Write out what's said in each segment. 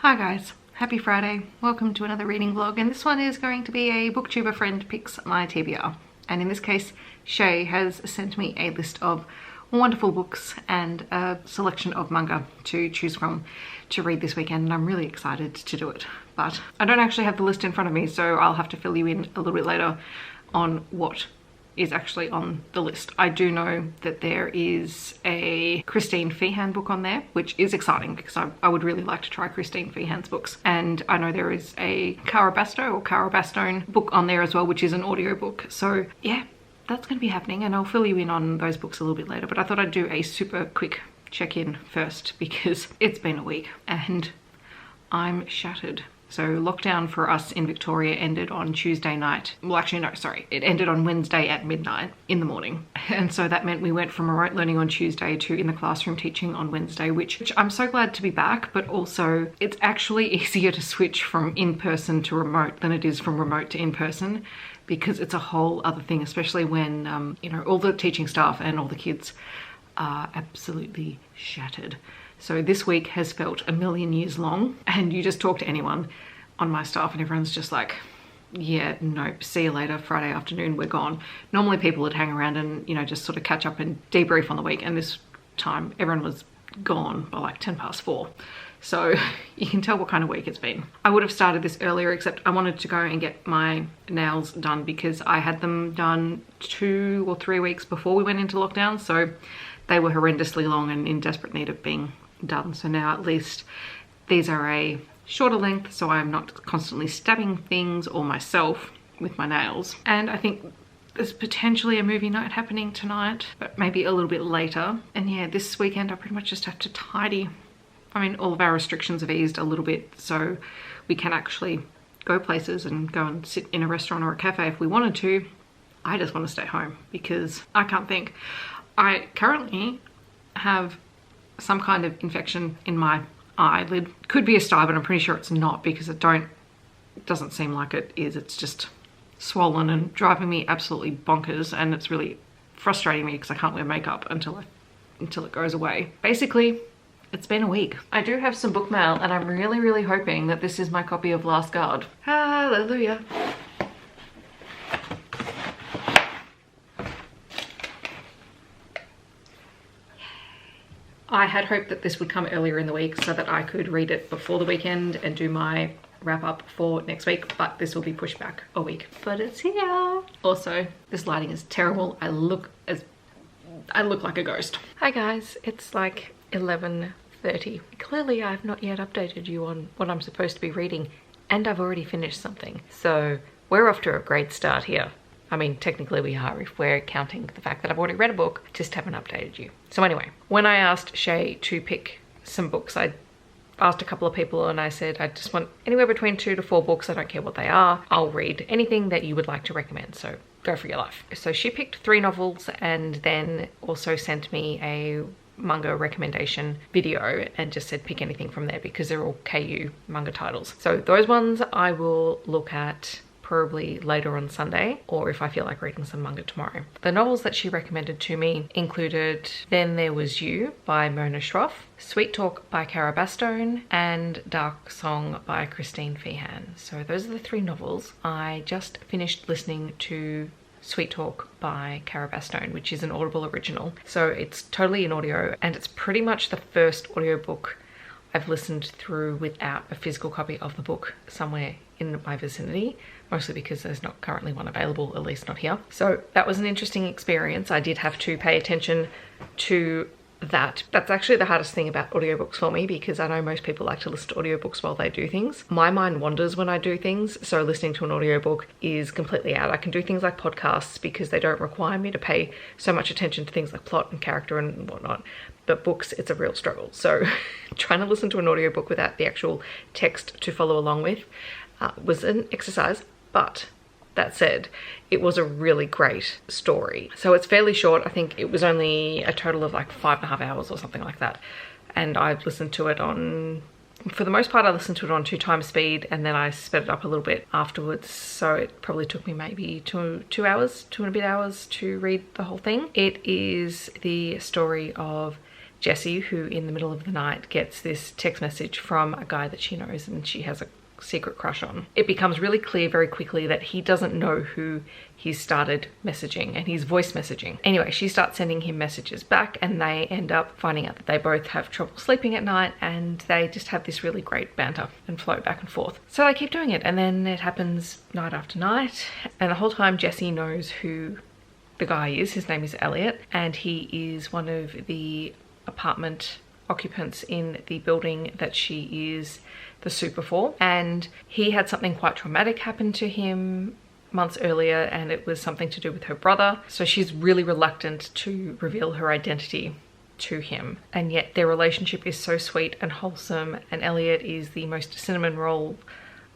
Hi guys, happy Friday. Welcome to another reading vlog, and this one is going to be a booktuber friend picks my TBR. And in this case, Shae has sent me a list of wonderful books and a selection of manga to choose from to read this weekend, and I'm really excited to do it. But I don't actually have the list in front of me, so I'll have to fill you in a little bit later on what is actually on the list. I do know that there is a Feehan book on there, which is exciting because I would really like to try Feehan's books. And I know there is a Cara Bastone book on there as well, which is an audiobook. So yeah, that's going to be happening, and I'll fill you in on those books a little bit later. But I thought I'd do a super quick check-in first because it's been a week and I'm shattered. So lockdown for us in Victoria ended on Tuesday night. Well, actually, no, sorry. It ended on Wednesday at midnight in the morning. And so that meant we went from remote learning on Tuesday to in the classroom teaching on Wednesday, which I'm so glad to be back, but also it's actually easier to switch from in-person to remote than it is from remote to in-person, because it's a whole other thing, especially when, you know, all the teaching staff and all the kids are absolutely shattered. So this week has felt a million years long, and you just talk to anyone on my staff and everyone's just like, yeah, nope, see you later, Friday afternoon, we're gone. Normally people would hang around and, you know, just sort of catch up and debrief on the week, and this time everyone was gone by like 4:10. So you can tell what kind of week it's been. I would have started this earlier, except I wanted to go and get my nails done because I had them done 2 or 3 weeks before we went into lockdown. So they were horrendously long and in desperate need of being done. So now at least these are a shorter length, so I'm not constantly stabbing things or myself with my nails. And I think there's potentially a movie night happening tonight, but maybe a little bit later. And yeah, this weekend I pretty much just have to tidy. I mean, all of our restrictions have eased a little bit, so we can actually go places and go and sit in a restaurant or a cafe if we wanted to. I just want to stay home because I can't think. I currently have some kind of infection in my eyelid. Could be a sty, but I'm pretty sure it's not because it doesn't seem like it is. It's just swollen and driving me absolutely bonkers, and it's really frustrating me because I can't wear makeup until it goes away. Basically, it's been a week. I do have some book mail, and I'm really hoping that this is my copy of Last Guard. Hallelujah. I had hoped that this would come earlier in the week so that I could read it before the weekend and do my wrap up for next week, but this will be pushed back a week. But it's here. Also, this lighting is terrible. I look like a ghost. Hi guys, it's like 11:30. Clearly I've not yet updated you on what I'm supposed to be reading, and I've already finished something. So we're off to a great start here. I mean, technically we are if we're counting the fact that I've already read a book, just haven't updated you. So anyway, when I asked Shae to pick some books, I asked a couple of people and I said, I just want anywhere between 2 to 4 books. I don't care what they are. I'll read anything that you would like to recommend. So go for your life. So she picked 3 novels and then also sent me a manga recommendation video and just said pick anything from there because they're all KU manga titles. So those ones I will look at probably later on Sunday, or if I feel like reading some manga tomorrow. The novels that she recommended to me included Then There Was You by Mona Shroff, Sweet Talk by Cara Bastone, and Dark Song by Feehan. So those are the 3 novels. I just finished listening to Sweet Talk by Cara Bastone, which is an Audible original. So it's totally in audio, and it's pretty much the first audiobook I've listened through without a physical copy of the book somewhere in my vicinity, mostly because there's not currently one available, at least not here. So that was an interesting experience. I did have to pay attention to that. That's actually the hardest thing about audiobooks for me, because I know most people like to listen to audiobooks while they do things. My mind wanders when I do things, so listening to an audiobook is completely out. I can do things like podcasts because they don't require me to pay so much attention to things like plot and character and whatnot. But books, it's a real struggle. So trying to listen to an audiobook without the actual text to follow along with was an exercise, but that said, it was a really great story. So it's fairly short. I think it was only a total of like 5.5 hours or something like that. And I've listened to it on, for the most part, I listened to it on 2 times speed, and then I sped it up a little bit afterwards. So it probably took me maybe 2 hours, 2 and a bit hours to read the whole thing. It is the story of Jessie, who in the middle of the night gets this text message from a guy that she knows and she has a secret crush on. It becomes really clear very quickly that he doesn't know who he started messaging, and he's voice messaging. Anyway, she starts sending him messages back, and they end up finding out that they both have trouble sleeping at night, and they just have this really great banter and flow back and forth. So they keep doing it, and then it happens night after night, and the whole time Jessie knows who the guy is. His name is Elliot, and he is one of the apartment occupants in the building that she is the super for, and he had something quite traumatic happen to him months earlier, and it was something to do with her brother, so she's really reluctant to reveal her identity to him, and yet their relationship is so sweet and wholesome, and Elliot is the most cinnamon roll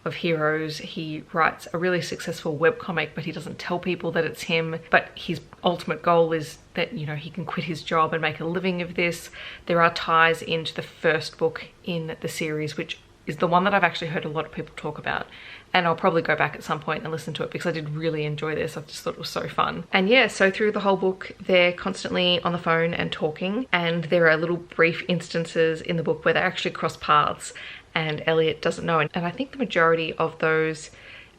of heroes. He writes a really successful webcomic, but he doesn't tell people that it's him. But his ultimate goal is that, you know, he can quit his job and make a living of this. There are ties into the first book in the series, which is the one that I've actually heard a lot of people talk about. And I'll probably go back at some point and listen to it because I did really enjoy this. I just thought it was so fun. And yeah, so through the whole book, they're constantly on the phone and talking. And there are little brief instances in the book where they actually cross paths and Elliot doesn't know. And I think the majority of those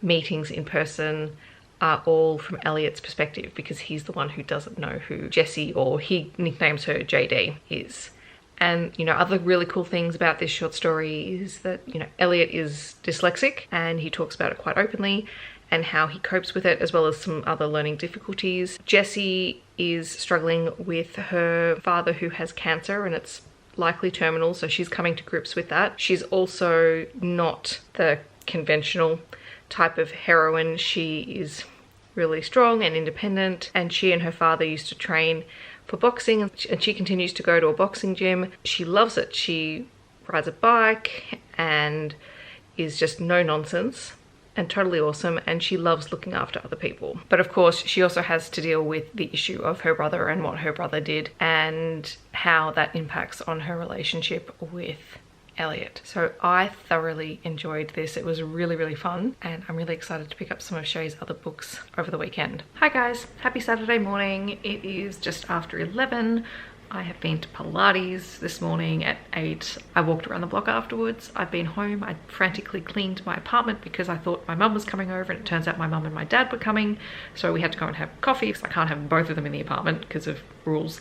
meetings in person are all from Elliot's perspective, because he's the one who doesn't know who Jessie, or he nicknames her JD, is. And, you know, other really cool things about this short story is that, you know, Elliot is dyslexic and he talks about it quite openly and how he copes with it, as well as some other learning difficulties. Jessie is struggling with her father who has cancer, and it's likely terminal, so she's coming to grips with that. She's also not the conventional type of heroine. She is really strong and independent, and she and her father used to train for boxing, and she continues to go to a boxing gym. She loves it. She rides a bike and is just no nonsense and totally awesome, and she loves looking after other people. But of course, she also has to deal with the issue of her brother and what her brother did and how that impacts on her relationship with Elliot. So I thoroughly enjoyed this. It was really, really fun, and I'm really excited to pick up some of Shae's other books over the weekend. Hi guys, happy Saturday morning. It is just after 11. I have been to Pilates this morning at 8. I walked around the block afterwards. I've been home. I frantically cleaned my apartment because I thought my mum was coming over, and it turns out my mum and my dad were coming. So we had to go and have coffee because I can't have both of them in the apartment because of rules.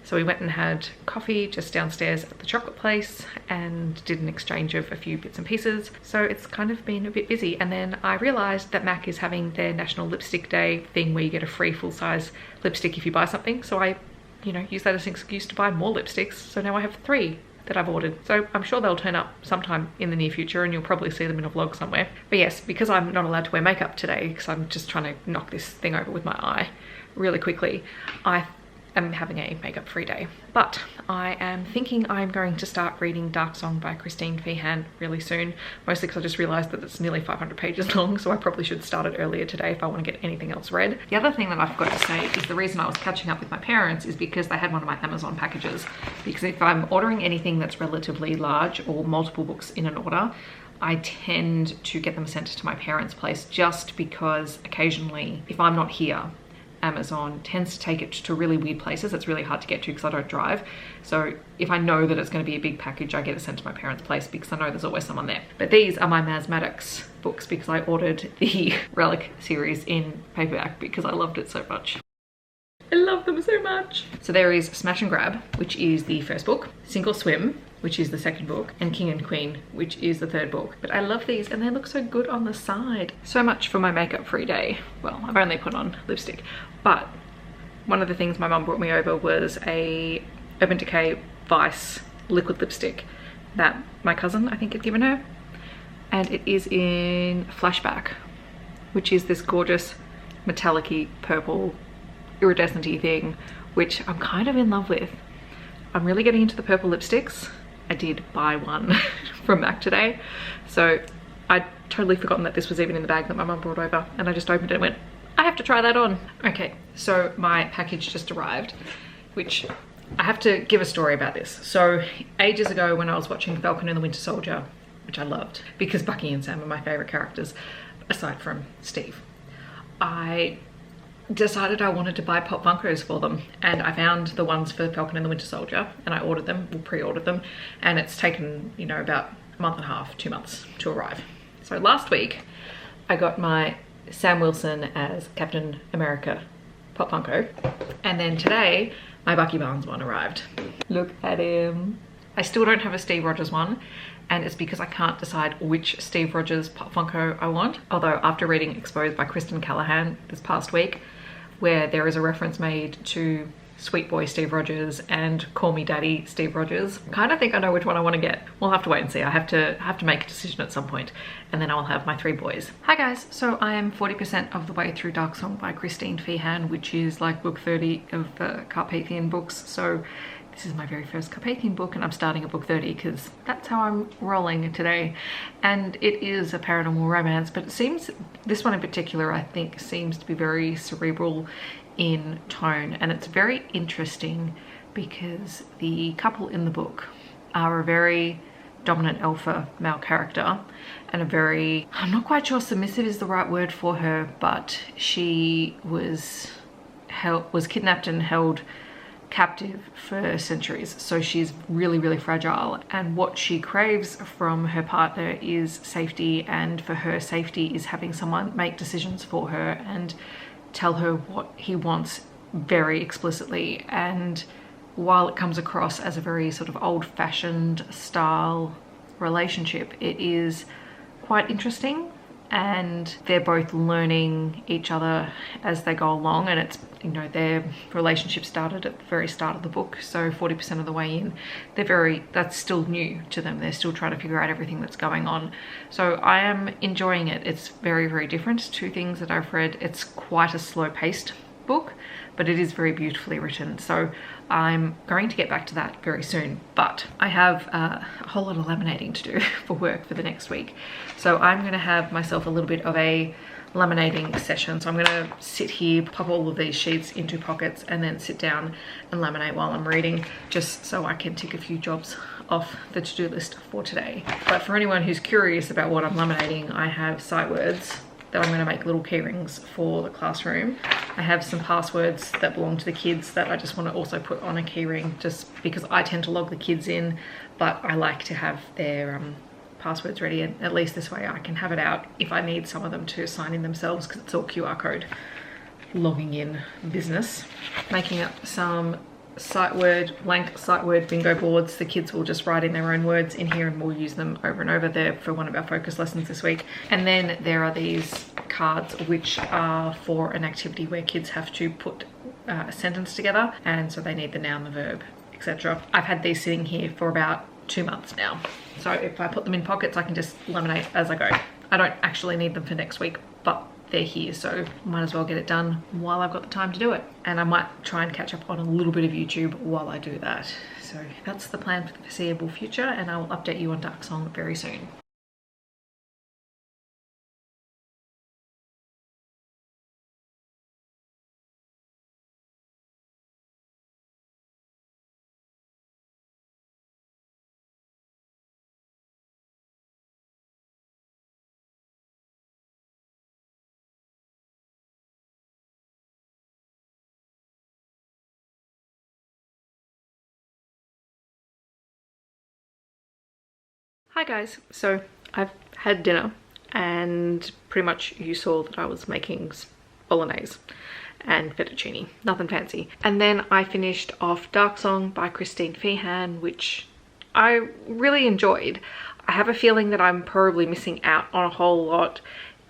So we went and had coffee just downstairs at the chocolate place and did an exchange of a few bits and pieces. So it's kind of been a bit busy. And then I realized that MAC is having their National Lipstick Day thing where you get a free full-size lipstick if you buy something. So I, you know, use that as an excuse to buy more lipsticks. So now I have 3 that I've ordered. So I'm sure they'll turn up sometime in the near future, and you'll probably see them in a vlog somewhere. But yes, because I'm not allowed to wear makeup today because I'm just trying to knock this thing over with my eye really quickly, I'm having a makeup free day. But I am thinking I'm going to start reading Dark Song by Christine Feehan really soon, mostly because I just realized that it's nearly 500 pages long, so I probably should start it earlier today if I want to get anything else read. The other thing that I forgot to say is the reason I was catching up with my parents is because they had one of my Amazon packages. Because if I'm ordering anything that's relatively large or multiple books in an order, I tend to get them sent to my parents' place, just because occasionally, if I'm not here, Amazon tends to take it to really weird places. It's really hard to get to because I don't drive. So if I know that it's going to be a big package, I get it sent to my parents' place because I know there's always someone there. But these are my Maz Maddox books because I ordered the Relic series in paperback because I loved it so much. I love them so much. So there is Smash and Grab, which is the first book, Sink or Swim, which is the second book, and King and Queen, which is the third book. But I love these and they look so good on the side. So much for my makeup free day. Well, I've only put on lipstick, but one of the things my mum brought me over was a Urban Decay Vice liquid lipstick that my cousin, I think, had given her. And it is in Flashback, which is this gorgeous metallic-y purple iridescent-y thing, which I'm kind of in love with. I'm really getting into the purple lipsticks. I did buy one from MAC today, so I'd totally forgotten that this was even in the bag that my mum brought over, and I just opened it and went, I have to try that on. Okay, so my package just arrived, which I have to give a story about this. So ages ago when I was watching Falcon and the Winter Soldier, which I loved because Bucky and Sam are my favorite characters aside from Steve, I decided I wanted to buy Pop Funkos for them, and I found the ones for Falcon and the Winter Soldier, and I ordered them, or pre-ordered them, and it's taken, you know, about a month and a half, 2 months to arrive. So last week I got my Sam Wilson as Captain America Pop Funko, and then today my Bucky Barnes one arrived. Look at him. I still don't have a Steve Rogers one, and it's because I can't decide which Steve Rogers Pop Funko I want. Although after reading Exposed by Kristen Callahan this past week, where there is a reference made to Sweet Boy Steve Rogers and Call Me Daddy Steve Rogers, I kind of think I know which one I want to get. We'll have to wait and see. I have to make a decision at some point, and then I'll have my 3 boys. Hi guys, so I am 40% of the way through Dark Song by Christine Feehan, which is like book 30 of the Carpathian books. So this is my very first Carpathian book, and I'm starting at book 30 because that's how I'm rolling today. And it is a paranormal romance, but it seems, this one in particular, I think seems to be very cerebral in tone, and it's very interesting because the couple in the book are a very dominant alpha male character and a very, I'm not quite sure submissive is the right word for her, but she was kidnapped and held captive for centuries, so she's really fragile, and what she craves from her partner is safety, and for her safety is having someone make decisions for her and tell her what he wants very explicitly. And while it comes across as a very sort of old-fashioned style relationship, it is quite interesting, and they're both learning each other as they go along, and it's, you know, their relationship started at the very start of the book, so 40% of the way in, that's still new to them. They're still trying to figure out everything that's going on. So I am enjoying it. It's very different to things that I've read. It's quite a slow-paced book, but it is very beautifully written, so I'm going to get back to that very soon. But I have a whole lot of laminating to do for work for the next week, so I'm going to have myself a little bit of a laminating session. So I'm going to sit here, pop all of these sheets into pockets, and then sit down and laminate while I'm reading, just so I can tick a few jobs off the to-do list for today. But for anyone who's curious about what I'm laminating, I have sight words that I'm going to make little key rings for the classroom. I have some passwords that belong to the kids that I just want to also put on a key ring, just because I tend to log the kids in, but I like to have their passwords ready, and at least this way I can have it out if I need some of them to sign in themselves, because it's all QR code logging in business. Making up some blank sight word bingo boards. The kids will just write in their own words in here, and we'll use them over and over there for one of our focus lessons this week. And then there are these cards which are for an activity where kids have to put a sentence together, and so they need the noun, the verb, etc. I've had these sitting here for about 2 months now, so if I put them in pockets I can just laminate as I go. I don't actually need them for next week, but they're here, so might as well get it done while I've got the time to do it. And I might try and catch up on a little bit of YouTube while I do that. So that's the plan for the foreseeable future, and I will update you on Dark Song very soon. Hi guys, so I've had dinner, and pretty much you saw that I was making bolognese and fettuccine, nothing fancy. And then I finished off Dark Song by Christine Feehan, which I really enjoyed. I have a feeling that I'm probably missing out on a whole lot,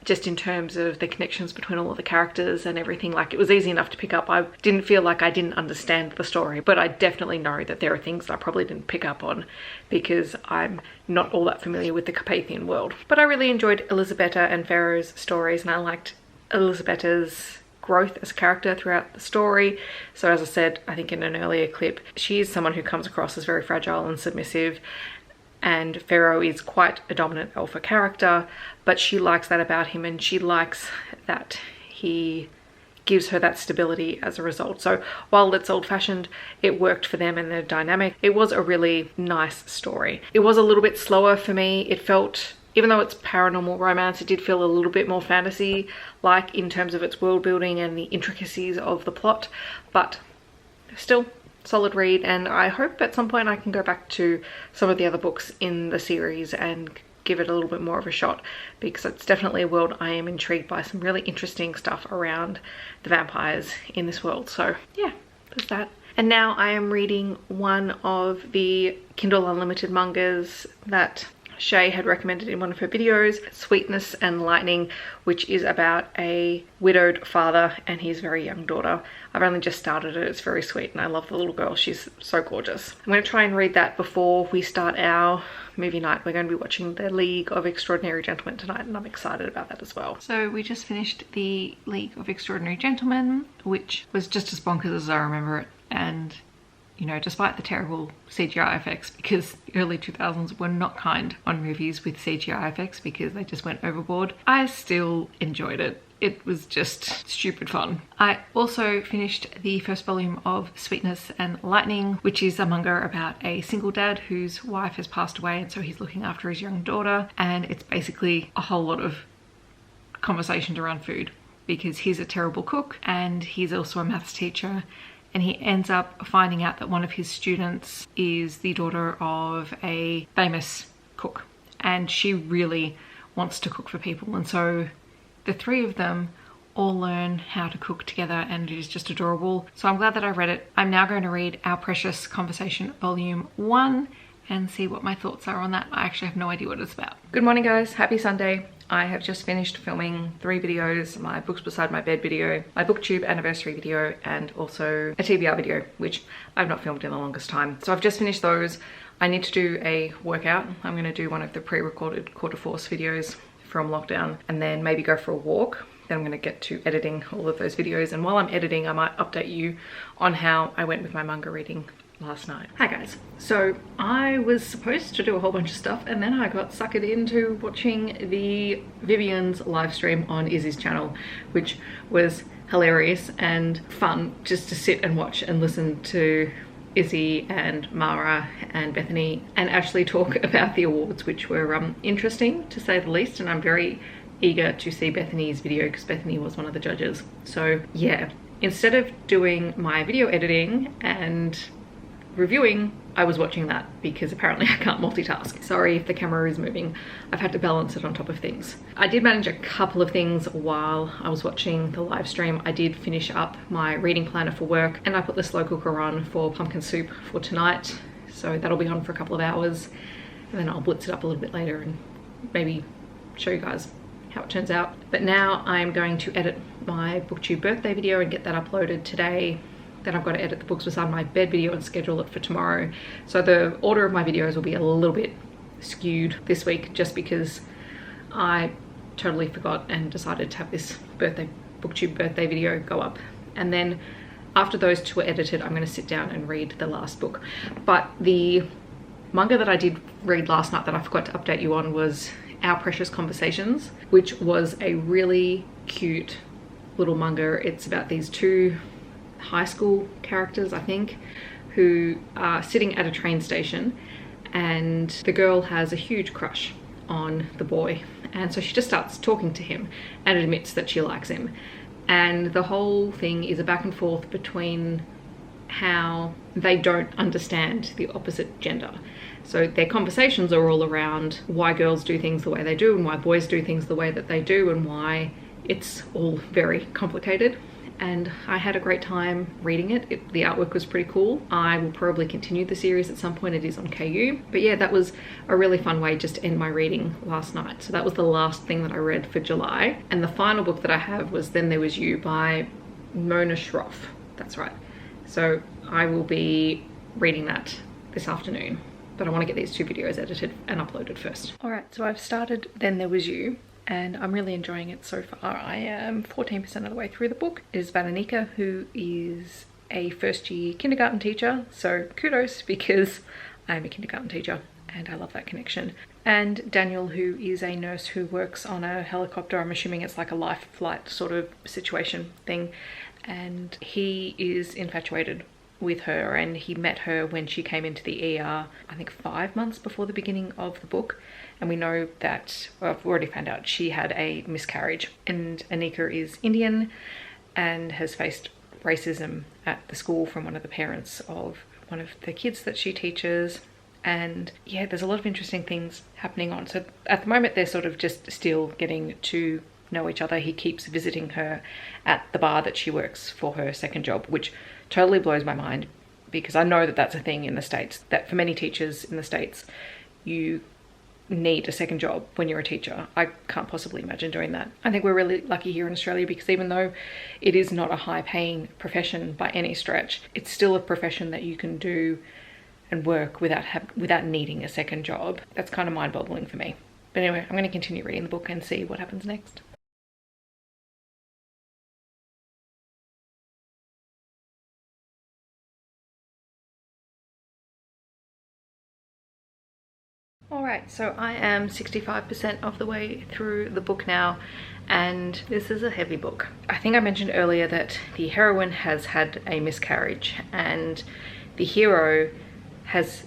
just in terms of the connections between all of the characters and everything. Like, it was easy enough to pick up. I didn't feel like I didn't understand the story, but I definitely know that there are things that I probably didn't pick up on because I'm not all that familiar with the Carpathian world. But I really enjoyed Elisabetta and Pharaoh's stories, and I liked Elisabetta's growth as a character throughout the story. So as I said, I think in an earlier clip, she is someone who comes across as very fragile and submissive, and Pharaoh is quite a dominant alpha character, but she likes that about him, and she likes that he gives her that stability as a result. So while it's old-fashioned, it worked for them and their dynamic. It was a really nice story. It was a little bit slower for me. It felt even though it's paranormal romance, it did feel a little bit more fantasy like in terms of its world building and the intricacies of the plot, but still solid read. And I hope at some point I can go back to some of the other books in the series and give it a little bit more of a shot, because it's definitely a world I am intrigued by. Some really interesting stuff around the vampires in this world. So yeah, there's that. And now I am reading one of the Kindle Unlimited mangas that Shae had recommended in one of her videos, Sweetness and Lightning, which is about a widowed father and his very young daughter. I've only just started it. It's very sweet and I love the little girl. She's so gorgeous. I'm going to try and read that before we start our movie night. We're going to be watching The League of Extraordinary Gentlemen tonight, and I'm excited about that as well. So we just finished The League of Extraordinary Gentlemen, which was just as bonkers as I remember it. And you know, despite the terrible CGI effects, because the early 2000s were not kind on movies with CGI effects because they just went overboard, I still enjoyed it. It was just stupid fun. I also finished the first volume of Sweetness and Lightning, which is a manga about a single dad whose wife has passed away, and so he's looking after his young daughter. And it's basically a whole lot of conversations around food, because he's a terrible cook and he's also a maths teacher. And he ends up finding out that one of his students is the daughter of a famous cook, and she really wants to cook for people. And so the three of them all learn how to cook together, and it is just adorable. So I'm glad that I read it. I'm now going to read Our Precious Conversation Volume 1 and see what my thoughts are on that. I actually have no idea what it's about. Good morning guys, happy Sunday. I have just finished filming 3 videos, my Books Beside My Bed video, my booktube anniversary video, and also a TBR video, which I've not filmed in the longest time. So I've just finished those. I need to do a workout. I'm gonna do one of the pre-recorded quarter force videos from lockdown, and then maybe go for a walk. Then I'm gonna get to editing all of those videos. And while I'm editing, I might update you on how I went with my manga reading last night. Hi guys. So I was supposed to do a whole bunch of stuff, and then I got suckered into watching the Vivian's live stream on Izzy's channel, which was hilarious and fun just to sit and watch and listen to Izzy and Mara and Bethany and Ashley talk about the awards, which were interesting to say the least. And I'm very eager to see Bethany's video because Bethany was one of the judges. So yeah, instead of doing my video editing and reviewing, I was watching that because apparently I can't multitask. Sorry if the camera is moving. I've had to balance it on top of things. I did manage a couple of things while I was watching the live stream. I did finish up my reading planner for work, and I put the slow cooker on for pumpkin soup for tonight. So that'll be on for a couple of hours, and then I'll blitz it up a little bit later and maybe show you guys how it turns out. But now I'm going to edit my booktube birthday video and get that uploaded today. Then I've got to edit the Books Beside My Bed video and schedule it for tomorrow. So the order of my videos will be a little bit skewed this week, just because I totally forgot and decided to have this booktube birthday video go up. And then after those 2 are edited, I'm going to sit down and read the last book. But the manga that I did read last night that I forgot to update you on was Our Precious Conversations, which was a really cute little manga. It's about these 2 high school characters, I think, who are sitting at a train station, and the girl has a huge crush on the boy, and so she just starts talking to him and admits that she likes him. And the whole thing is a back and forth between how they don't understand the opposite gender. So their conversations are all around why girls do things the way they do and why boys do things the way that they do, and why it's all very complicated. And I had a great time reading it. The artwork was pretty cool. I will probably continue the series at some point. It is on KU. But yeah, that was a really fun way just to end my reading last night. So that was the last thing that I read for July. And the final book that I have was Then There Was You by Mona Shroff. That's right. So I will be reading that this afternoon. But I want to get these 2 videos edited and uploaded first. All right, so I've started Then There Was You, and I'm really enjoying it so far. I am 14% of the way through the book. It is about Anika, who is a first-year kindergarten teacher, so kudos, because I'm a kindergarten teacher and I love that connection. And Daniel, who is a nurse who works on a helicopter. I'm assuming it's like a life flight sort of situation thing, and he is infatuated with her, and he met her when she came into the ER, I think 5 months before the beginning of the book. And we know that, well, I've already found out, she had a miscarriage. And Anika is Indian and has faced racism at the school from one of the parents of one of the kids that she teaches. And yeah, there's a lot of interesting things happening on. So at the moment, they're sort of just still getting to know each other. He keeps visiting her at the bar that she works for her second job, which totally blows my mind, because I know that that's a thing in the States, that for many teachers in the States, you need a second job when you're a teacher. I can't possibly imagine doing that. I think we're really lucky here in Australia, because even though it is not a high paying profession by any stretch, it's still a profession that you can do and work without needing a second job. That's kind of mind-boggling for me. But anyway, I'm going to continue reading the book and see what happens next. Alright, so I am 65% of the way through the book now, and this is a heavy book. I think I mentioned earlier that the heroine has had a miscarriage, and the hero has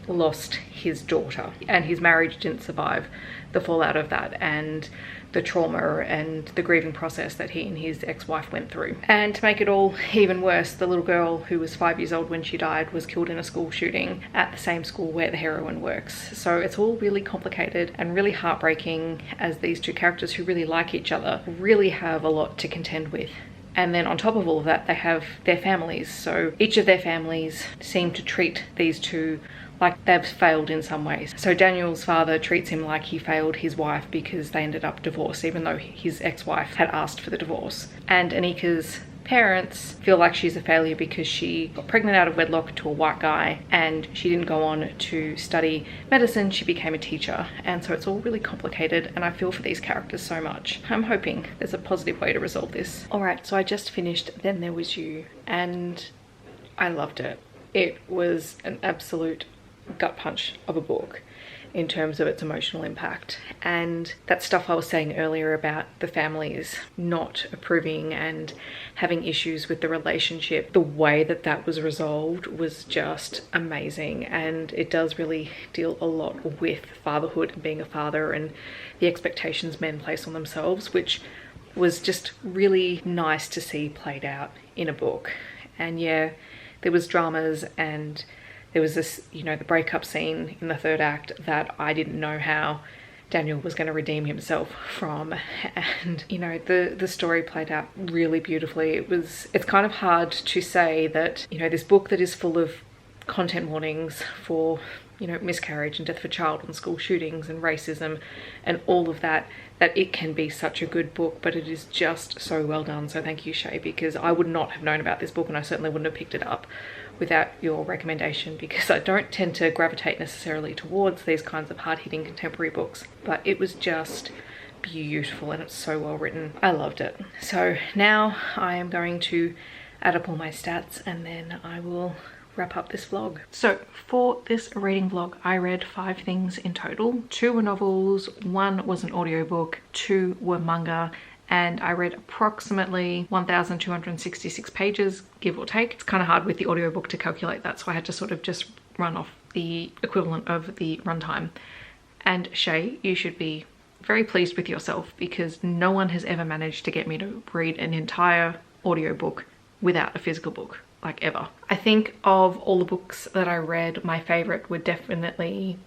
lost his daughter, and his marriage didn't survive the fallout of that and the trauma and the grieving process that he and his ex-wife went through. And to make it all even worse, the little girl who was 5 years old when she died was killed in a school shooting at the same school where the heroine works. So it's all really complicated and really heartbreaking, as these two characters who really like each other really have a lot to contend with. And then on top of all of that, they have their families. So each of their families seem to treat these two like they've failed in some ways. So Daniel's father treats him like he failed his wife because they ended up divorced, even though his ex-wife had asked for the divorce. And Anika's parents feel like she's a failure because she got pregnant out of wedlock to a white guy, and she didn't go on to study medicine, she became a teacher. And so it's all really complicated, and I feel for these characters so much. I'm hoping there's a positive way to resolve this. Alright, so I just finished Then There Was You, and I loved it. It was an absolute gut punch of a book in terms of its emotional impact. And that stuff I was saying earlier about the families not approving and having issues with the relationship, the way that that was resolved was just amazing. And it does really deal a lot with fatherhood and being a father and the expectations men place on themselves, which was just really nice to see played out in a book. And yeah, there was dramas, and there was this, you know, the breakup scene in the third act that I didn't know how Daniel was going to redeem himself from. And, you know, the story played out really beautifully. It's kind of hard to say that, you know, this book that is full of content warnings for, you know, miscarriage and death of a child and school shootings and racism and all of that, that it can be such a good book, but it is just so well done. So thank you, Shae, because I would not have known about this book, and I certainly wouldn't have picked it up without your recommendation, because I don't tend to gravitate necessarily towards these kinds of hard-hitting contemporary books, but it was just beautiful and it's so well written. I loved it. So now I am going to add up all my stats, and then I will wrap up this vlog. So for this reading vlog, I read 5 things in total. 2 were novels, 1 was an audiobook, 2 were manga, and I read approximately 1,266 pages, give or take. It's kind of hard with the audiobook to calculate that, so I had to sort of just run off the equivalent of the runtime. And Shae, you should be very pleased with yourself, because no one has ever managed to get me to read an entire audiobook without a physical book, like ever. I think of all the books that I read, my favorite would definitely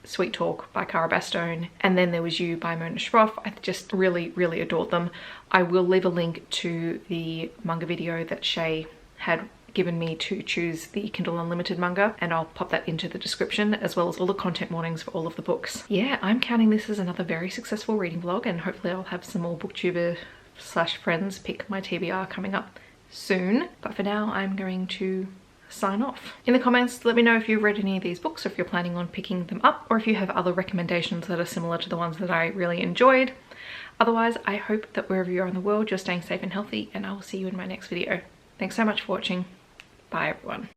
Sweet Talk by Cara, Bastone, and Then There Was You by Shroff. I just really, really adored them. I will leave a link to the manga video that Shae had given me to choose the Kindle Unlimited manga, and I'll pop that into the description, as well as all the content warnings for all of the books. Yeah, I'm counting this as another very successful reading vlog, and hopefully I'll have some more booktuber / friends pick my TBR coming up soon. But for now, I'm going to sign off. In the comments, let me know if you've read any of these books, or if you're planning on picking them up, or if you have other recommendations that are similar to the ones that I really enjoyed. Otherwise, I hope that wherever you are in the world, you're staying safe and healthy, and I will see you in my next video. Thanks so much for watching. Bye everyone.